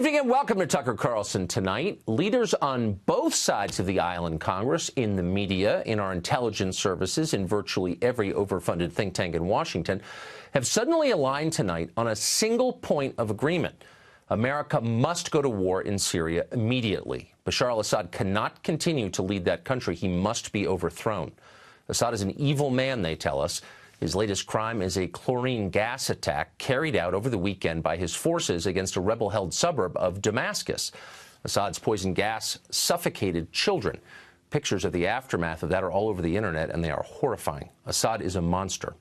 evening and welcome to Tucker Carlson Tonight. Leaders on both sides of the aisle in Congress, in the media, in our intelligence services, in virtually every overfunded think tank in Washington, have suddenly aligned tonight on a single point of agreement. America must go to war in Syria immediately. Bashar al-Assad cannot continue to lead that country. He must be overthrown. Assad is an evil man, they tell us. His latest crime is a chlorine gas attack carried out over the weekend by his forces against a rebel-held suburb of Damascus. Assad's poison gas suffocated children. Pictures of the aftermath of that are all over the internet, and they are horrifying. Assad is a monster.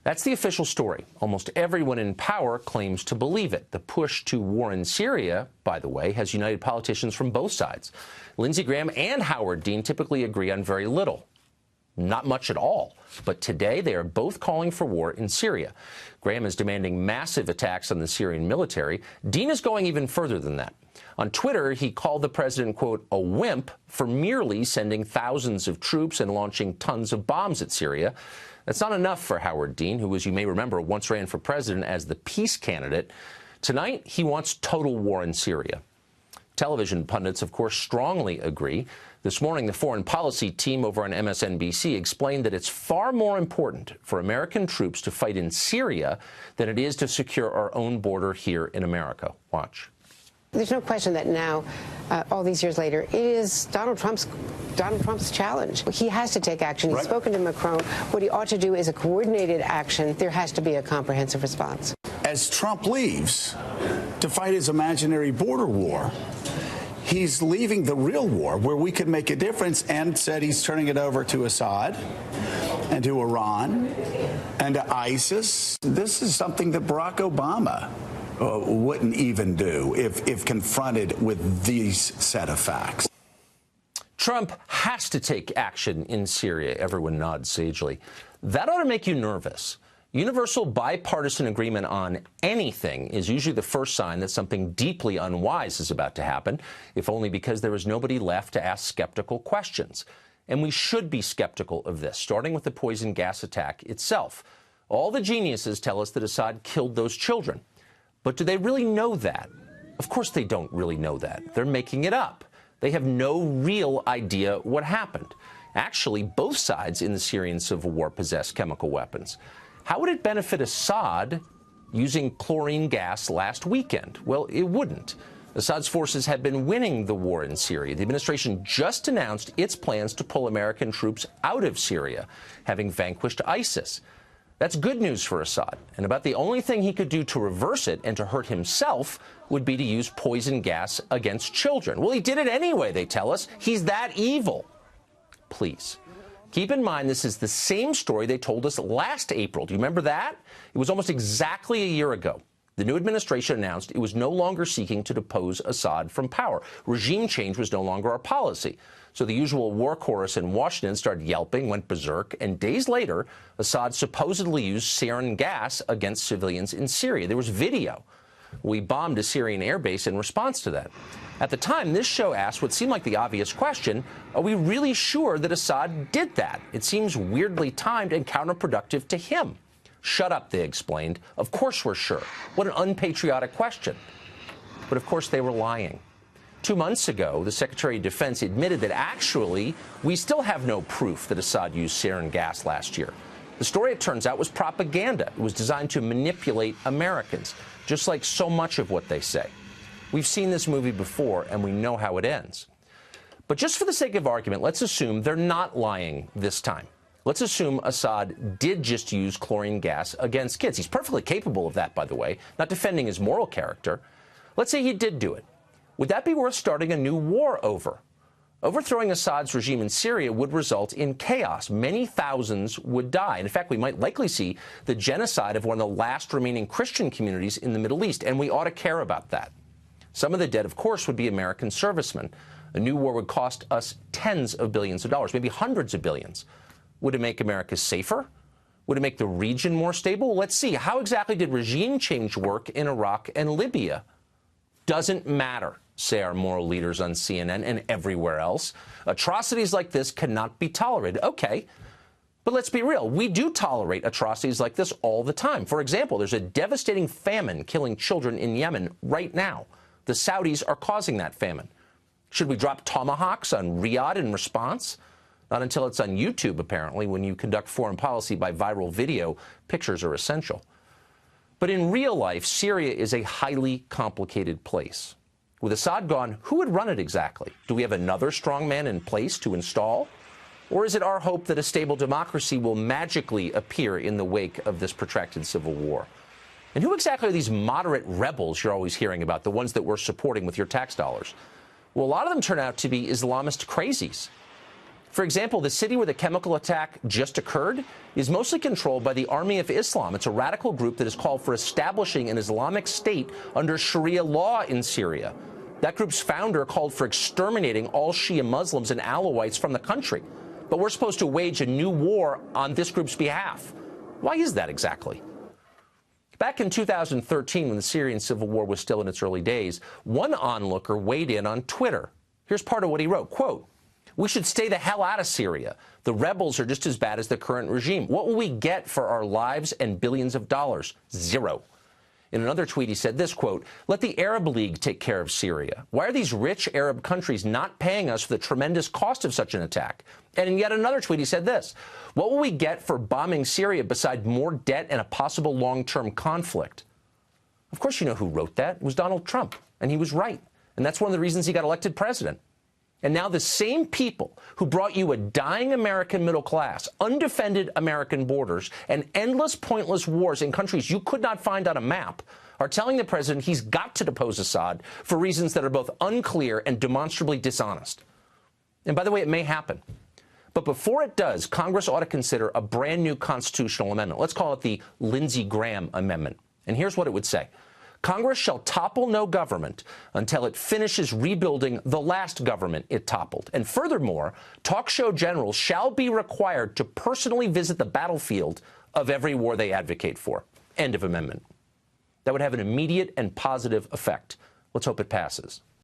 That's the official story. Almost everyone in power claims to believe it. The push to war in Syria, by the way, has united politicians from both sides. Lindsey Graham and Howard Dean typically agree on very little. Not much at all. But today they are both calling for war in Syria. Graham is demanding massive attacks on the Syrian military. Dean is going even further than that. On Twitter, he called the president, quote, a wimp for merely sending thousands of troops and launching tons of bombs at Syria. That's not enough for Howard Dean, who, as you may remember, once ran for president as the peace candidate. Tonight, he wants total war in Syria. Television pundits, of course, strongly agree. This morning, the foreign policy team over on MSNBC explained that it's far more important for American troops to fight in Syria than it is to secure our own border here in America. Watch. There's no question that now, all these years later, it is Donald Trump's challenge. He has to take action. He's spoken to Macron. What he ought to do is a coordinated action. There has to be a comprehensive response. As Trump leaves to fight his imaginary border war, he's leaving the real war where we could make a difference, and said he's turning it over to Assad and to Iran and to ISIS. This is something that Barack Obama wouldn't even do if confronted with these set of facts. Trump has to take action in Syria. Everyone nods sagely. That ought to make you nervous. Universal bipartisan agreement on anything is usually the first sign that something deeply unwise is about to happen, if only because there is nobody left to ask skeptical questions. And we should be skeptical of this, starting with the poison gas attack itself. All the geniuses tell us that Assad killed those children. But do they really know that? Of course they don't really know that. They're making it up. They have no real idea what happened. Actually, both sides in the Syrian civil war possess chemical weapons. How would it benefit Assad using chlorine gas last weekend? Well, it wouldn't. Assad's forces had been winning the war in Syria. The administration just announced its plans to pull American troops out of Syria, having vanquished ISIS. That's good news for Assad, and about the only thing he could do to reverse it and to hurt himself would be to use poison gas against children. Well, he did it anyway, they tell us. He's that evil. Please. Keep in mind, this is the same story they told us last April. Do you remember that? It was almost exactly a year ago. The new administration announced it was no longer seeking to depose Assad from power. Regime change was no longer our policy. So the usual war chorus in Washington started yelping, went berserk, and days later, Assad supposedly used sarin gas against civilians in Syria. There was video. We bombed a Syrian airbase in response to that. At the time, this show asked what seemed like the obvious question: are we really sure that Assad did that? It seems weirdly timed and counterproductive to him. Shut up, they explained. Of course we're sure. What an unpatriotic question. But of course they were lying. 2 months ago, the Secretary of Defense admitted that actually we still have no proof that Assad used sarin gas last year. The story, it turns out, was propaganda. It was designed to manipulate Americans, just like so much of what they say. We've seen this movie before, and we know how it ends. But just for the sake of argument, let's assume they're not lying this time. Let's assume Assad did just use chlorine gas against kids. He's perfectly capable of that, by the way, not defending his moral character. Let's say he did do it. Would that be worth starting a new war over? Overthrowing Assad's regime in Syria would result in chaos. Many thousands would die. In fact, we might likely see the genocide of one of the last remaining Christian communities in the Middle East, and we ought to care about that. Some of the dead, of course, would be American servicemen. A new war would cost us tens of billions of dollars, maybe hundreds of billions. Would it make America safer? Would it make the region more stable? Let's see. How exactly did regime change work in Iraq and Libya? Doesn't matter, say our moral leaders on CNN and everywhere else. Atrocities like this cannot be tolerated. Okay, but let's be real. We do tolerate atrocities like this all the time. For example, there's a devastating famine killing children in Yemen right now. The Saudis are causing that famine. Should we drop tomahawks on Riyadh in response? Not until it's on YouTube, apparently. When you conduct foreign policy by viral video, pictures are essential. But in real life, Syria is a highly complicated place. With Assad gone, who would run it exactly? Do we have another strongman in place to install? Or is it our hope that a stable democracy will magically appear in the wake of this protracted civil war? And who exactly are these moderate rebels you're always hearing about, the ones that we're supporting with your tax dollars? Well, a lot of them turn out to be Islamist crazies. For example, the city where the chemical attack just occurred is mostly controlled by the Army of Islam. It's a radical group that has called for establishing an Islamic state under Sharia law in Syria. That group's founder called for exterminating all Shia Muslims and Alawites from the country. But we're supposed to wage a new war on this group's behalf. Why is that exactly? Back in 2013, when the Syrian civil war was still in its early days, one onlooker weighed in on Twitter. Here's part of what he wrote, quote, "We should stay the hell out of Syria. The rebels are just as bad as the current regime. What will we get for our lives and billions of dollars? Zero." In another tweet, he said this, quote, "Let the Arab League take care of Syria. Why are these rich Arab countries not paying us for the tremendous cost of such an attack?" And in yet another tweet, he said this, "What will we get for bombing Syria beside more debt and a possible long-term conflict?" Of course, you know who wrote that. It was Donald Trump, and he was right. And that's one of the reasons he got elected president. And now the same people who brought you a dying American middle class, undefended American borders, and endless pointless wars in countries you could not find on a map are telling the president he's got to depose Assad for reasons that are both unclear and demonstrably dishonest. And by the way, it may happen. But before it does, Congress ought to consider a brand new constitutional amendment. Let's call it the Lindsey Graham Amendment. And here's what it would say. Congress shall topple no government until it finishes rebuilding the last government it toppled. And furthermore, talk show generals shall be required to personally visit the battlefield of every war they advocate for. End of amendment. That would have an immediate and positive effect. Let's hope it passes.